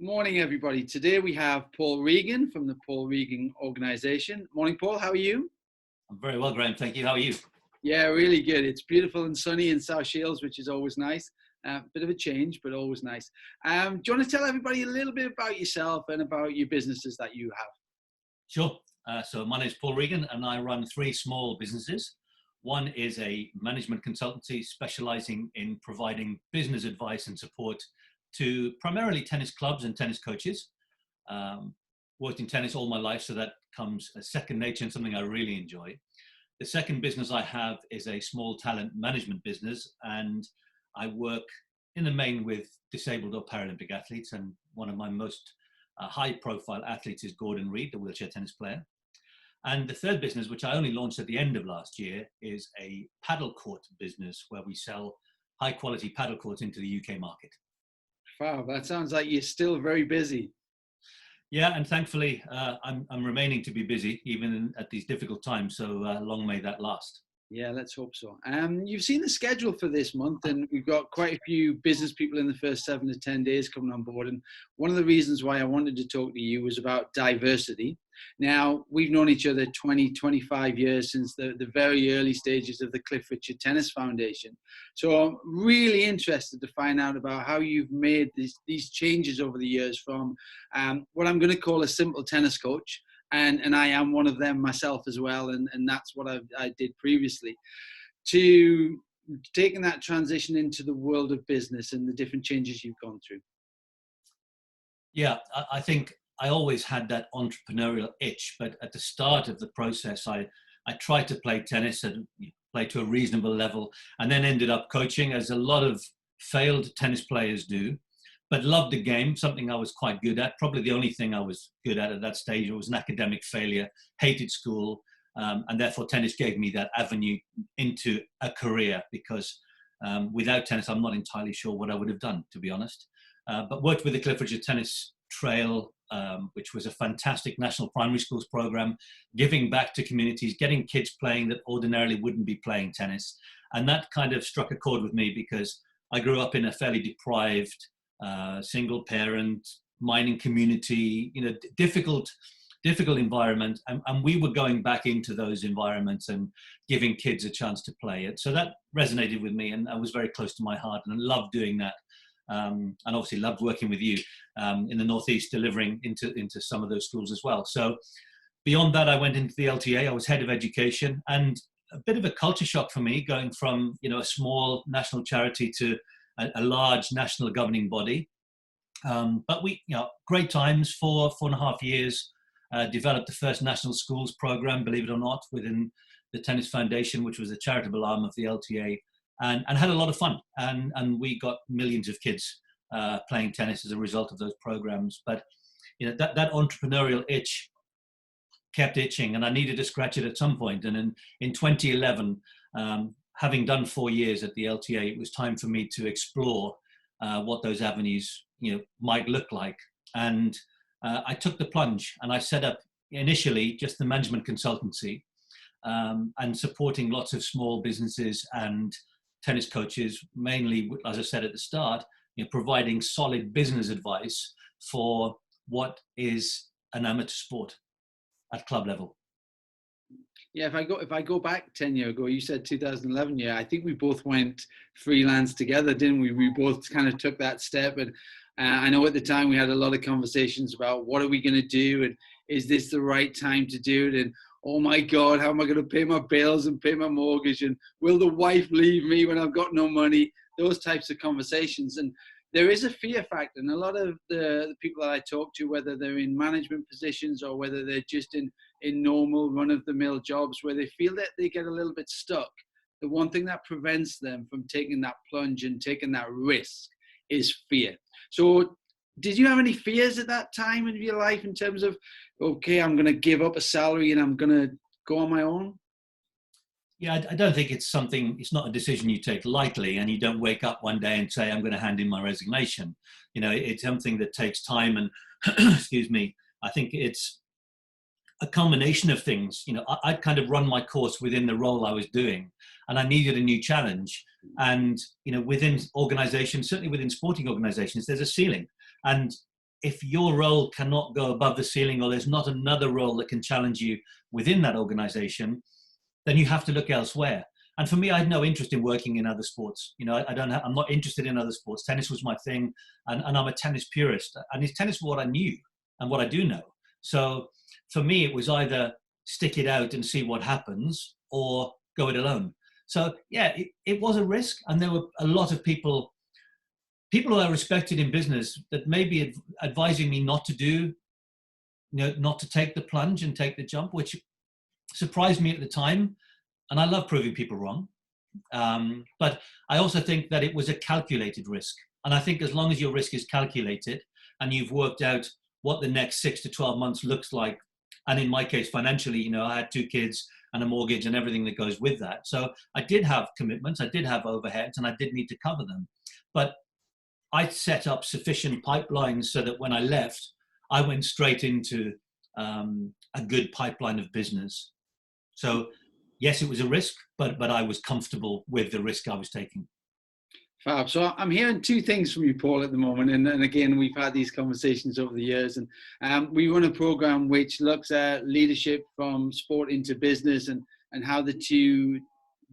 Morning, everybody. Today we have Paul Regan from the Paul Regan organization. Morning, Paul. How are you? I'm very well, Graham. Thank you. How are you? Yeah, really good. It's beautiful and sunny in South Shields, which is always nice. Bit of a change, but always nice. Do you want to tell everybody a little bit about yourself and about your businesses that you have? Sure. So my name is Paul Regan and I run three small businesses. One is a management consultancy specializing in providing business advice and support to primarily tennis clubs and tennis coaches. Worked in tennis all my life, so that comes as second nature and something I really enjoy. The second business I have is a small talent management business, and I work in the main with disabled or Paralympic athletes. And one of my most high profile athletes is Gordon Reed, the wheelchair tennis player. And the third business, which I only launched at the end of last year, is a Padel Court business where we sell high quality Padel Courts into the UK market. Wow, that sounds like you're still very busy. Yeah, and thankfully, I'm remaining to be busy even at these difficult times. So long may that last. Yeah, let's hope so. You've seen the schedule for this month, and we've got quite a few business people in the first 7 to 10 days coming on board. And one of the reasons why I wanted to talk to you was about diversity. Now, we've known each other 20, 25 years since the very early stages of the Cliff Richard Tennis Foundation. So I'm really interested to find out about how you've made these changes over the years from what I'm going to call a simple tennis coach. And I am one of them myself as well, and that's what I did previously, to taking that transition into the world of business and the different changes you've gone through. Yeah, I think I always had that entrepreneurial itch, but at the start of the process, I tried to play tennis and play to a reasonable level, and then ended up coaching, as a lot of failed tennis players do. But loved the game, something I was quite good at. Probably the only thing I was good at that stage. It was an academic failure, hated school, and therefore tennis gave me that avenue into a career, because without tennis, I'm not entirely sure what I would have done, to be honest. But worked with the Cliff Richard Tennis Trail, which was a fantastic national primary schools program, giving back to communities, getting kids playing that ordinarily wouldn't be playing tennis. And that kind of struck a chord with me, because I grew up in a fairly deprived, single parent, mining community, difficult environment. And we were going back into those environments and giving kids a chance to play it. So that resonated with me, and I was very close to my heart, and I loved doing that. And obviously loved working with you in the Northeast, delivering into some of those schools as well. So beyond that, I went into the LTA. I was head of education, and a bit of a culture shock for me, going from a small national charity to a large national governing body. But we, great times, 4.5 years, developed the first national schools program, believe it or not, within the Tennis Foundation, which was a charitable arm of the LTA, and had a lot of fun. And we got millions of kids playing tennis as a result of those programs. But that entrepreneurial itch kept itching, and I needed to scratch it at some point. And in 2011, having done 4 years at the LTA, it was time for me to explore what those avenues might look like. And I took the plunge, and I set up initially just the management consultancy, and supporting lots of small businesses and tennis coaches, mainly, as I said at the start, providing solid business advice for what is an amateur sport at club level. Yeah, if I go back 10 years ago, you said 2011. Yeah, I think we both went freelance together, didn't we? We both kind of took that step, and I know at the time we had a lot of conversations about what are we going to do, and is this the right time to do it, and oh my God, how am I going to pay my bills and pay my mortgage, and will the wife leave me when I've got no money? Those types of conversations. And there is a fear factor, and a lot of the people that I talk to, whether they're in management positions or whether they're just in normal run-of-the-mill jobs, where they feel that they get a little bit stuck, the one thing that prevents them from taking that plunge and taking that risk is fear. So did you have any fears at that time in your life in terms of, okay, I'm going to give up a salary and I'm going to go on my own? Yeah, I don't think it's not a decision you take lightly, and you don't wake up one day and say, I'm going to hand in my resignation. It's something that takes time, and excuse me, I think it's a combination of things. I'd kind of run my course within the role I was doing, and I needed a new challenge. And, within organizations, certainly within sporting organizations, there's a ceiling. And if your role cannot go above the ceiling, or there's not another role that can challenge you within that organization, then you have to look elsewhere. And for me, I had no interest in working in other sports. You know, I'm not interested in other sports. Tennis was my thing, and I'm a tennis purist. And tennis was what I knew and what I do know. So for me, it was either stick it out and see what happens, or go it alone. So yeah, it was a risk, and there were a lot of people who I respected in business that may be advising me not to do, not to take the plunge and take the jump, which surprised me at the time. And I love proving people wrong. But I also think that it was a calculated risk. And I think as long as your risk is calculated and you've worked out what the next 6 to 12 months looks like, and in my case, financially, I had 2 kids and a mortgage and everything that goes with that. So I did have commitments, I did have overheads, and I did need to cover them. But I set up sufficient pipelines so that when I left, I went straight into a good pipeline of business. So yes, it was a risk, but I was comfortable with the risk I was taking. Fab. So I'm hearing 2 things from you, Paul, at the moment. And again, we've had these conversations over the years. And we run a program which looks at leadership from sport into business, and how the 2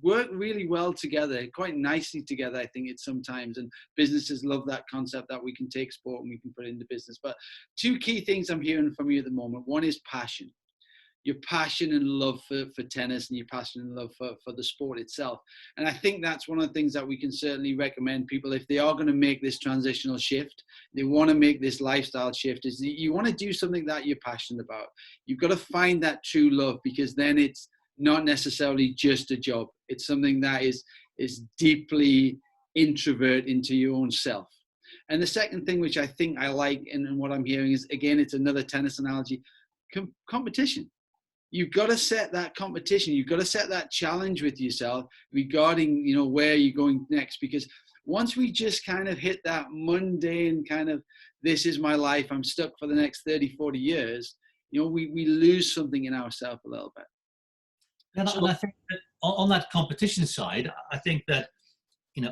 work really well together, quite nicely together, I think it's sometimes. And businesses love that concept that we can take sport and we can put it into business. But 2 key things I'm hearing from you at the moment. One is passion. Your passion and love for tennis, and your passion and love for the sport itself. And I think that's one of the things that we can certainly recommend people, if they are going to make this transitional shift, they want to make this lifestyle shift, is you want to do something that you're passionate about. You've got to find that true love, because then it's not necessarily just a job. It's something that is deeply introvert into your own self. And the second thing, which I think I like, and what I'm hearing is, again, it's another tennis analogy, competition. You've got to set that competition. You've got to set that challenge with yourself regarding, where you're going next. Because once we just kind of hit that mundane kind of, this is my life, I'm stuck for the next 30, 40 years, we lose something in ourselves a little bit. And I think that on that competition side, I think that,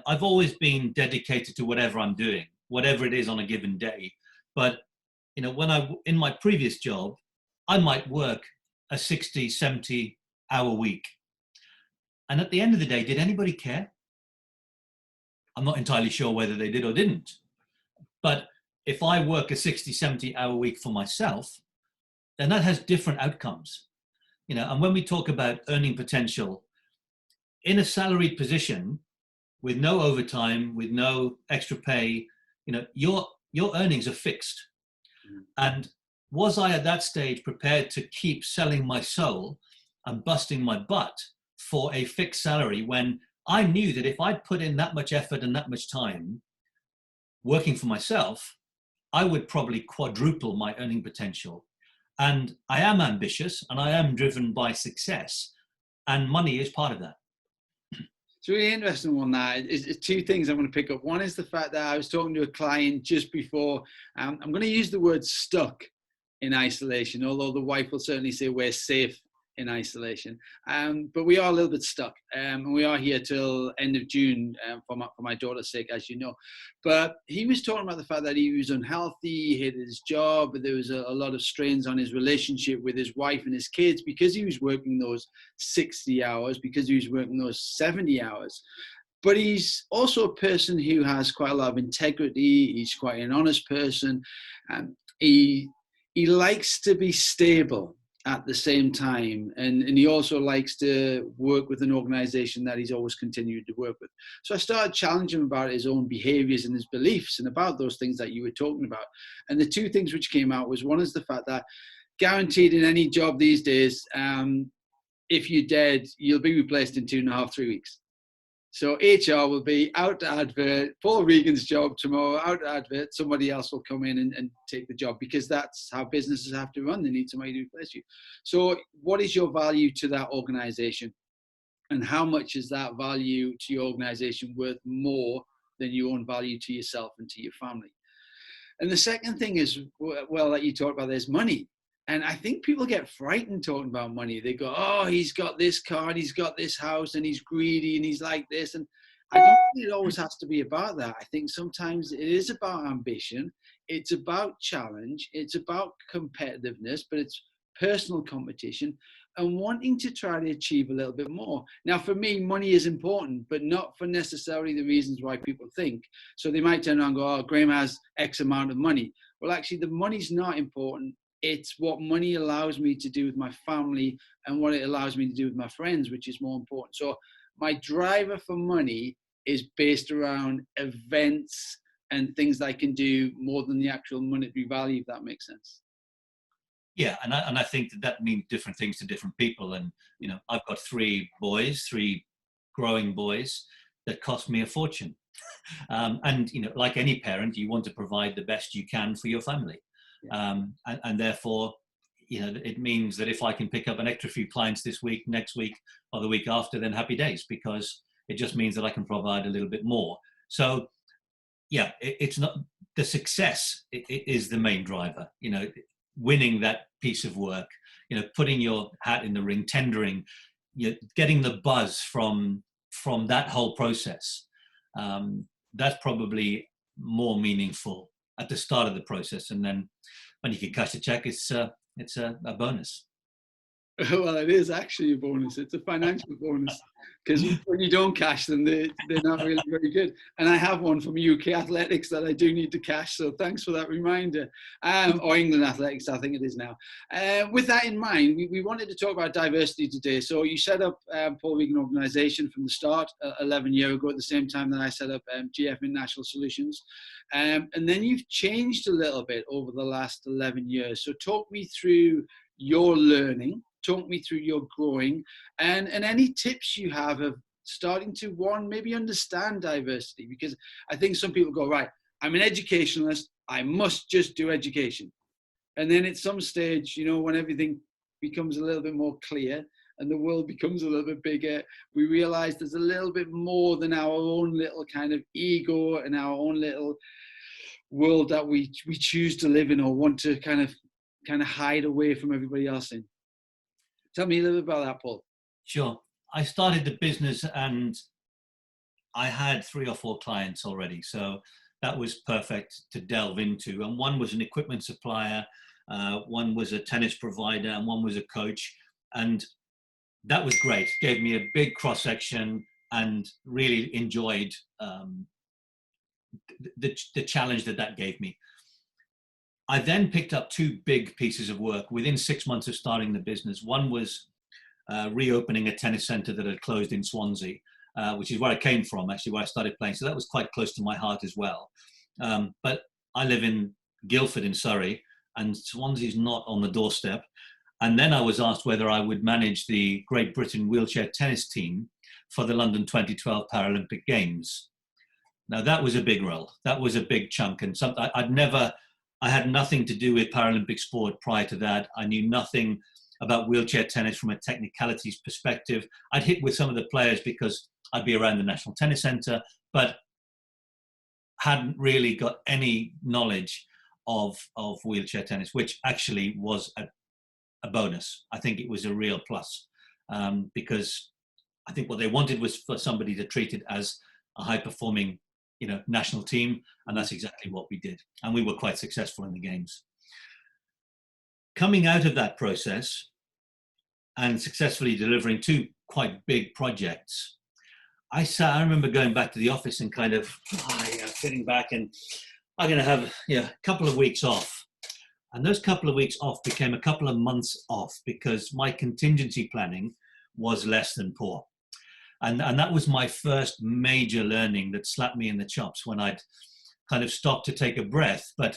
I've always been dedicated to whatever I'm doing, whatever it is on a given day. But, when in my previous job, I might work a 60, 70 hour week. And at the end of the day, did anybody care? I'm not entirely sure whether they did or didn't. But if I work a 60, 70 hour week for myself, then that has different outcomes. And when we talk about earning potential, in a salaried position with no overtime, with no extra pay, your earnings are fixed. And was I at that stage prepared to keep selling my soul and busting my butt for a fixed salary, when I knew that if I'd put in that much effort and that much time working for myself, I would probably quadruple my earning potential? And I am ambitious, and I am driven by success, and money is part of that. It's really interesting one. That is 2 things I'm going to pick up. One is the fact that I was talking to a client just before. I'm going to use the word stuck in isolation, although the wife will certainly say we're safe in isolation. But we are a little bit stuck, and we are here till end of June for my daughter's sake, as you know. But he was talking about the fact that he was unhealthy, he hated his job, but there was a lot of strains on his relationship with his wife and his kids, because he was working those 60 hours, because he was working those 70 hours. But he's also a person who has quite a lot of integrity. He's quite an honest person. He likes to be stable at the same time, and he also likes to work with an organization that he's always continued to work with. So I started challenging him about his own behaviors and his beliefs, and about those things that you were talking about. And the 2 things which came out was, one is the fact that guaranteed in any job these days, if you're dead, you'll be replaced in 2.5, 3 weeks. So HR will be out to advert, Paul Regan's job tomorrow, out to advert, somebody else will come in and take the job, because that's how businesses have to run. They need somebody to replace you. So what is your value to that organization? And how much is that value to your organization worth more than your own value to yourself and to your family? And the second thing is, well, that you talked about, there's money. And I think people get frightened talking about money. They go, oh, he's got this car, and he's got this house, and he's greedy, and he's like this. And I don't think it always has to be about that. I think sometimes it is about ambition. It's about challenge. It's about competitiveness, but it's personal competition and wanting to try to achieve a little bit more. Now, for me, money is important, but not for necessarily the reasons why people think. So they might turn around and go, oh, Graham has X amount of money. Well, actually, the money's not important. It's what money allows me to do with my family and what it allows me to do with my friends, which is more important. So my driver for money is based around events and things that I can do more than the actual monetary value, if that makes sense. Yeah, and I think that means different things to different people. And, you know, I've got three growing boys that cost me a fortune. And, you know, like any parent, you want to provide the best you can for your family. Yeah. And therefore, you know, it means that if I can pick up an extra few clients this week, next week, or the week after, then happy days, because it just means that I can provide a little bit more. So, yeah, it's not the success is the main driver. You know, winning that piece of work, you know, putting your hat in the ring, tendering, you know, getting the buzz from that whole process. That's probably more meaningful at the start of the process, and then when you can cash the check, it's a bonus. Well, it is actually a bonus. It's a financial bonus, because when you don't cash them, they're not really very good. And I have one from UK Athletics that I do need to cash. So thanks for that reminder. Or England Athletics, I think it is now. With that in mind, we wanted to talk about diversity today. So you set up Paul Regan Organisation from the start 11 years ago, at the same time that I set up GF International Solutions. And then you've changed a little bit over the last 11 years. So talk me through your learning. Talk me through your growing and any tips you have of starting to, one, maybe understand diversity, because I think some people go, right, I'm an educationalist, I must just do education. And then at some stage, you know, when everything becomes a little bit more clear and the world becomes a little bit bigger, we realize there's a little bit more than our own little kind of ego and our own little world that we choose to live in or want to kind of hide away from everybody else in. Tell me a little bit about that, Paul. Sure. I started the business and I had 3 or 4 clients already. So that was perfect to delve into. And one was an equipment supplier, one was a tennis provider, and one was a coach. And that was great. Gave me a big cross section and really enjoyed the challenge that gave me. I then picked up 2 big pieces of work within 6 months of starting the business. One was reopening a tennis center that had closed in Swansea, which is where I came from, actually, where I started playing. So that was quite close to my heart as well. But I live in Guildford in Surrey, and Swansea's not on the doorstep. And then I was asked whether I would manage the Great Britain wheelchair tennis team for the London 2012 Paralympic Games. Now, that was a big role. That was a big chunk. And something I had nothing to do with Paralympic sport prior to that. I knew nothing about wheelchair tennis from a technicalities perspective. I'd hit with some of the players because I'd be around the National Tennis Centre, but hadn't really got any knowledge of wheelchair tennis, which actually was a bonus. I think it was a real plus, because I think what they wanted was for somebody to treat it as a high-performing, you know, national team, and that's exactly what we did, and we were quite successful in the games. Coming out of that process and successfully delivering 2 quite big projects, I remember going back to the office and kind of sitting back, and I'm going to have a couple of weeks off, and those couple of weeks off became a couple of months off because my contingency planning was less than poor. And that was my first major learning that slapped me in the chops when I'd kind of stopped to take a breath. But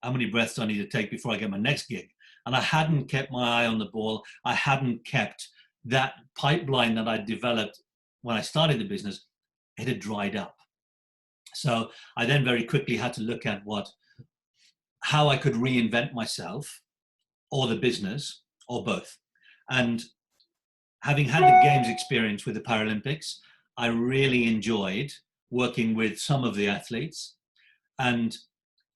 how many breaths do I need to take before I get my next gig? And I hadn't kept my eye on the ball. I hadn't kept that pipeline that I developed when I started the business. It had dried up. So I then very quickly had to look at how I could reinvent myself or the business or both. And having had the games experience with the Paralympics, I really enjoyed working with some of the athletes. And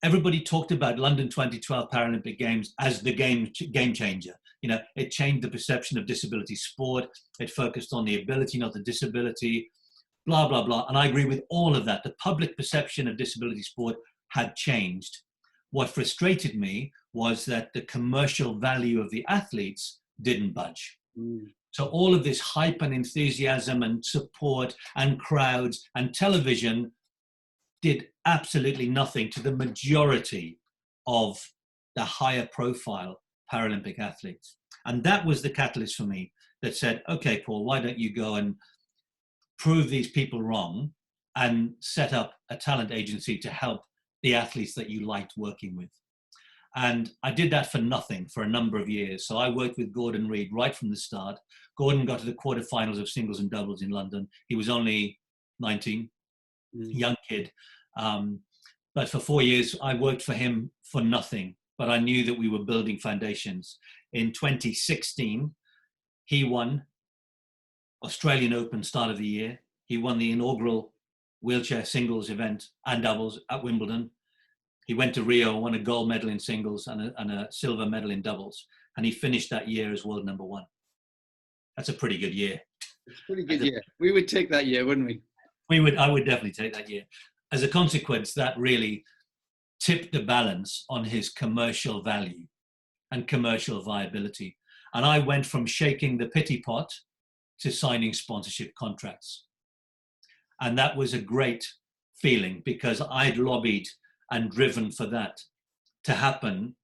everybody talked about London 2012 Paralympic Games as the game changer. You know, it changed the perception of disability sport. It focused on the ability, not the disability. blah, blah, blah. And I agree with all of that. The public perception of disability sport had changed. What frustrated me was that the commercial value of the athletes didn't budge. Mm. So all of this hype and enthusiasm and support and crowds and television did absolutely nothing to the majority of the higher profile Paralympic athletes. And that was the catalyst for me that said, okay, Paul, why don't you go and prove these people wrong and set up a talent agency to help the athletes that you liked working with. And I did that for nothing for a number of years. So I worked with Gordon Reid right from the start. Gordon got to the quarterfinals of singles and doubles in London. He was only 19, young kid. But for 4 years, I worked for him for nothing. But I knew that we were building foundations. In 2016, he won Australian Open start of the year. He won the inaugural wheelchair singles event and doubles at Wimbledon. He went to Rio and won a gold medal in singles and a silver medal in doubles. And he finished that year as world number one. That's a pretty good year. It's a pretty good year. We would take that year, wouldn't we? I would definitely take that year. As a consequence, that really tipped the balance on his commercial value and commercial viability. And I went from shaking the pity pot to signing sponsorship contracts. And that was a great feeling because I'd lobbied and driven for that to happen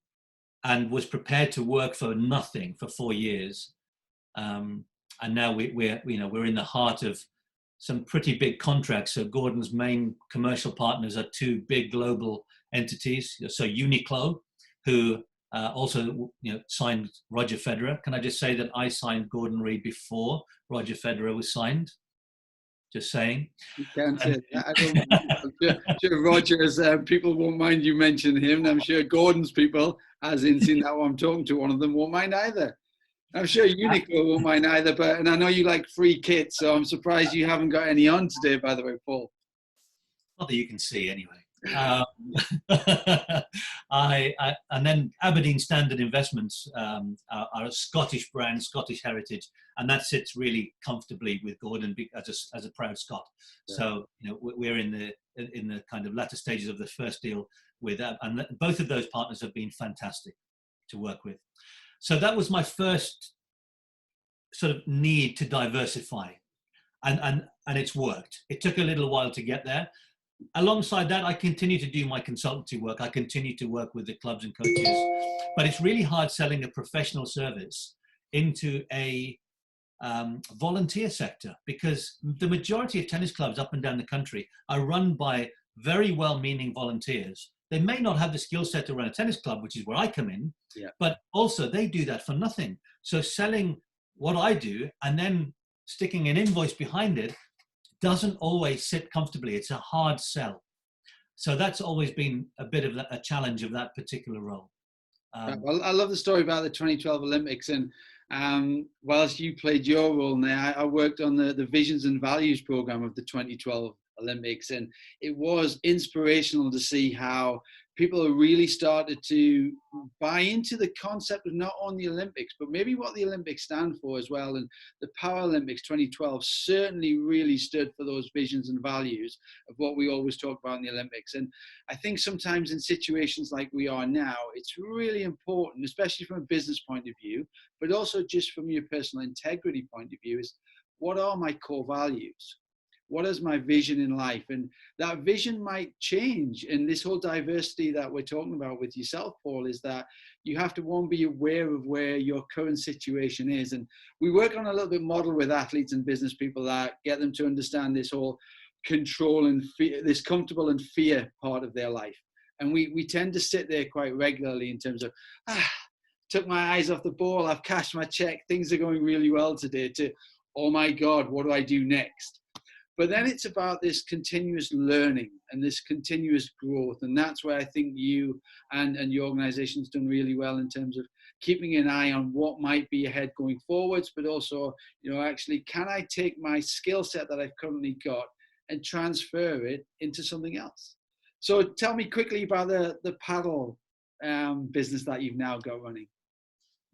and was prepared to work for nothing for 4 years. And now we're in the heart of some pretty big contracts. So Gordon's main commercial partners are two big global entities. So Uniqlo, who also signed Roger Federer. Can I just say that I signed Gordon Reid before Roger Federer was signed? Just saying. You can't say that. I don't mind. I'm sure Roger's people won't mind you mentioning him. And I'm sure Gordon's people, as in seeing that I'm talking to one of them, won't mind either. I'm sure Uniqlo won't mind either. And I know you like free kits, so I'm surprised you haven't got any on today, by the way, Paul. Not that you can see anyway. And then Aberdeen Standard Investments are a Scottish brand, Scottish heritage, and that sits really comfortably with Gordon as a proud Scot. Yeah. So we're in the kind of latter stages of the first deal with that, and both of those partners have been fantastic to work with. So that was my first sort of need to diversify, and it's worked. It took a little while to get there. Alongside that, I continue to do my consultancy work. I continue to work with the clubs and coaches, but it's really hard selling a professional service into a volunteer sector because the majority of tennis clubs up and down the country are run by very well-meaning volunteers. They may not have the skill set to run a tennis club, which is where I come in, but also they do that for nothing. So selling what I do and then sticking an invoice behind it doesn't always sit comfortably. It's a hard sell. So that's always been a bit of a challenge of that particular role. Well, I love the story about the 2012 Olympics. And whilst you played your role there, I worked on the Visions and Values program of the 2012 Olympics. And it was inspirational to see how people really started to buy into the concept of not only the Olympics, but maybe what the Olympics stand for as well. And the Paralympics 2012 certainly really stood for those visions and values of what we always talk about in the Olympics. And I think sometimes in situations like we are now, it's really important, especially from a business point of view, but also just from your personal integrity point of view, is what are my core values? What is my vision in life? And that vision might change. And this whole diversity that we're talking about with yourself, Paul, is that you have to, one, be aware of where your current situation is. And we work on a little bit model with athletes and business people that get them to understand this whole control and fear, this comfortable and fear part of their life. And we tend to sit there quite regularly in terms of, took my eyes off the ball, I've cashed my check, things are going really well today, to, oh my God, what do I do next? But then it's about this continuous learning and this continuous growth. And that's where I think you and your organization's done really well in terms of keeping an eye on what might be ahead going forwards, but also, actually, can I take my skill set that I've currently got and transfer it into something else? So tell me quickly about the paddle business that you've now got running.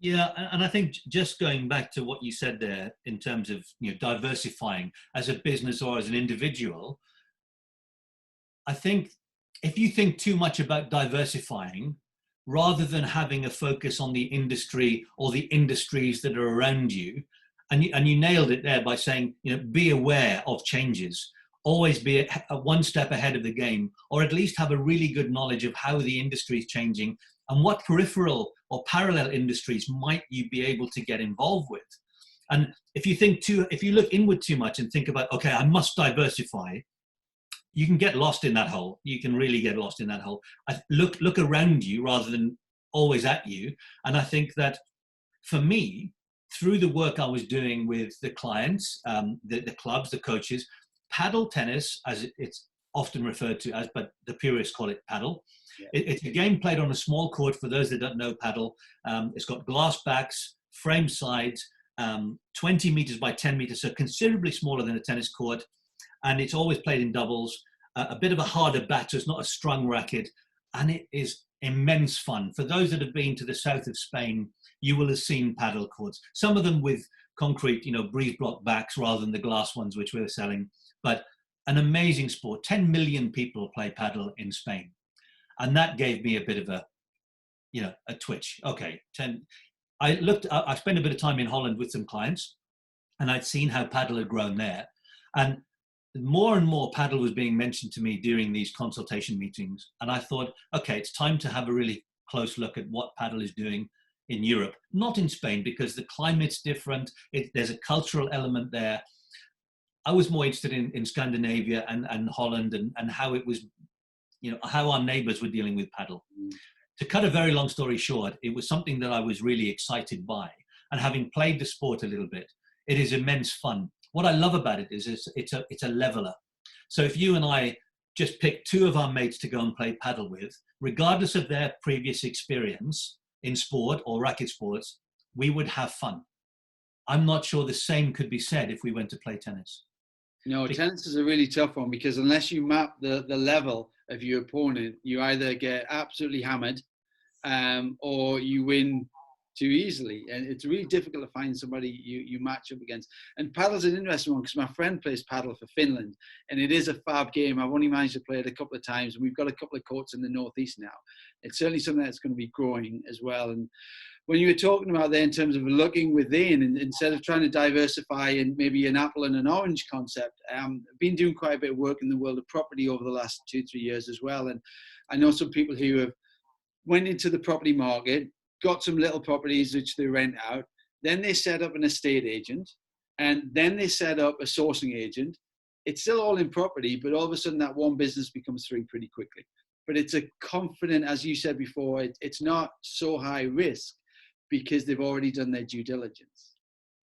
Yeah, and I think just going back to what you said there in terms of diversifying as a business or as an individual, I think if you think too much about diversifying, rather than having a focus on the industry or the industries that are around you, and you nailed it there by saying, be aware of changes, always be one step ahead of the game, or at least have a really good knowledge of how the industry is changing and what peripheral or parallel industries might you be able to get involved with. And if you look inward too much and think about, okay, I must diversify, you can get lost in that hole. You can really get lost in that hole. Look around you rather than always at you. And I think that for me, through the work I was doing with the clients, the clubs, the coaches, paddle tennis, as it's often referred to as, but the purists call it paddle. Yeah. It's a game played on a small court. For those that don't know paddle, it's got glass backs, frame sides, 20 meters by 10 meters, so considerably smaller than a tennis court. And it's always played in doubles, a bit of a harder bat, so it's not a strung racket, and it is immense fun. For those that have been to the south of Spain, you will have seen paddle courts, some of them with concrete, breeze block backs rather than the glass ones which we were selling, but an amazing sport. 10 million people play paddle in Spain. And that gave me a bit of a twitch. Okay, I spent a bit of time in Holland with some clients, and I'd seen how paddle had grown there. And more and more paddle was being mentioned to me during these consultation meetings. And I thought, okay, it's time to have a really close look at what paddle is doing in Europe, not in Spain, because the climate's different. There's a cultural element there. I was more interested in Scandinavia and Holland and how it was, how our neighbors were dealing with paddle. To cut a very long story short, it was something that I was really excited by. And having played the sport a little bit, it is immense fun. What I love about it is it's a leveler. So if you and I just pick two of our mates to go and play paddle with, regardless of their previous experience in sport or racket sports, we would have fun. I'm not sure the same could be said if we went to play tennis. No, tennis is a really tough one, because unless you map the level of your opponent, you either get absolutely hammered or you win too easily, and it's really difficult to find somebody you match up against. And paddle's an interesting one, because my friend plays paddle for Finland, and it is a fab game. I've only managed to play it a couple of times, and we've got a couple of courts in the northeast now. It's certainly something that's going to be growing as well. And when you were talking about there in terms of looking within, and instead of trying to diversify in maybe an apple and an orange concept, I've been doing quite a bit of work in the world of property over the last 2-3 years as well. And I know some people who have went into the property market, got some little properties which they rent out, then they set up an estate agent, and then they set up a sourcing agent. It's still all in property, but all of a sudden that one business becomes three pretty quickly. But it's a confident, as you said before, it's not so high risk because they've already done their due diligence.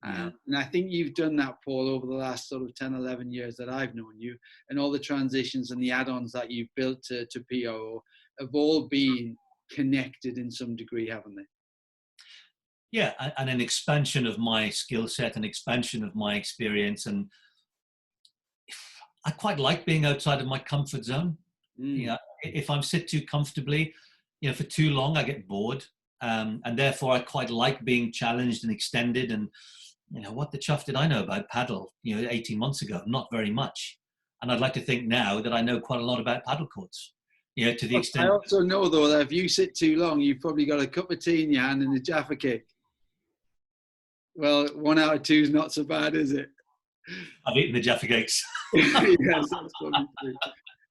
And I think you've done that, Paul, over the last sort of 10, 11 years that I've known you, and all the transitions and the add-ons that you've built to PRO have all been connected in some degree, haven't they? Yeah, and an expansion of my skill set, an expansion of my experience. And I quite like being outside of my comfort zone. If I'm sit too comfortably, for too long, I get bored. And therefore I quite like being challenged and extended. And, what the chuff did I know about paddle, 18 months ago? Not very much. And I'd like to think now that I know quite a lot about paddle courts. To the extent. I also know, though, that if you sit too long, you've probably got a cup of tea in your hand and a Jaffa cake. Well, 1 out of 2 is not so bad, is it? I've eaten the Jaffa cakes. Yes, that's probably true.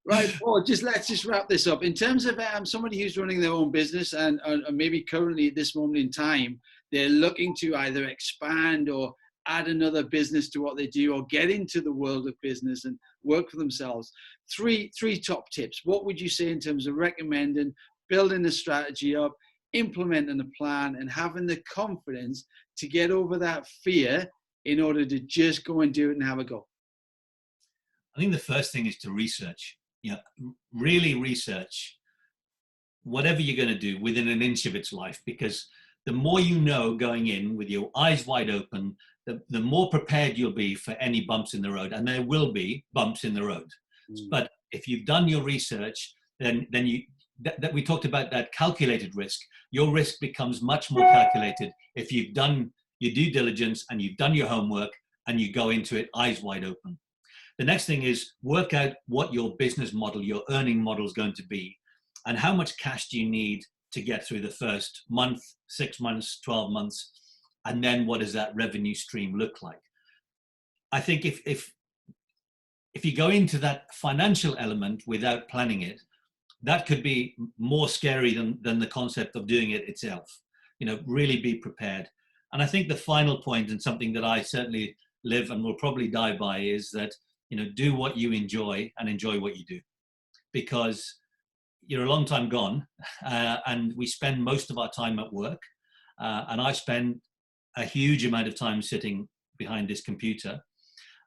Right, Paul, let's just wrap this up. In terms of somebody who's running their own business and maybe currently at this moment in time, they're looking to either expand or add another business to what they do, or get into the world of business and work for themselves. Three top tips. What would you say in terms of recommending, building a strategy up, implementing a plan, and having the confidence to get over that fear in order to just go and do it and have a go? I think the first thing is to research. Really research whatever you're going to do within an inch of its life, because the more you know going in with your eyes wide open, the more prepared you'll be for any bumps in the road. And there will be bumps in the road. But if you've done your research, then that we talked about that calculated risk. Your risk becomes much more calculated if you've done your due diligence and you've done your homework and you go into it eyes wide open. The next thing is work out what your business model, your earning model is going to be, and how much cash do you need to get through the first month, 6 months, 12 months, and then what does that revenue stream look like? I think if you go into that financial element without planning it, that could be more scary than the concept of doing it itself. You know, really be prepared. And I think the final point, and something that I certainly live and will probably die by, is that, you know, do what you enjoy and enjoy what you do, because you're a long time gone, and we spend most of our time at work, and I spend a huge amount of time sitting behind this computer,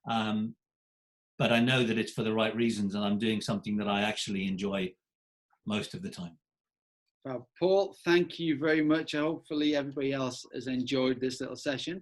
but I know that it's for the right reasons, and I'm doing something that I actually enjoy most of the time. Paul, thank you very much. Hopefully everybody else has enjoyed this little session.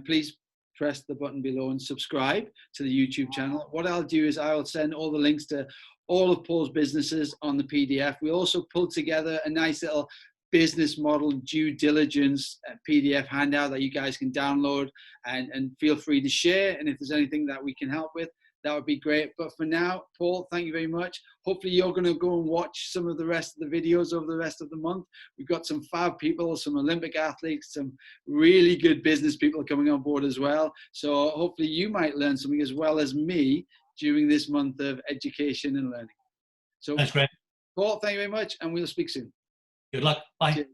Please press the button below and subscribe to the YouTube channel. What I'll do is I'll send all the links to all of Paul's businesses on the PDF. We also pulled together a nice little business model due diligence PDF handout that you guys can download and feel free to share. And if there's anything that we can help with, that would be great. But for now, Paul, thank you very much. Hopefully you're going to go and watch some of the rest of the videos over the rest of the month. We've got some fab people, some Olympic athletes, some really good business people coming on board as well. So hopefully you might learn something as well as me during this month of education and learning. So that's great. Paul, thank you very much, and we'll speak soon. Good luck. Bye. Cheers.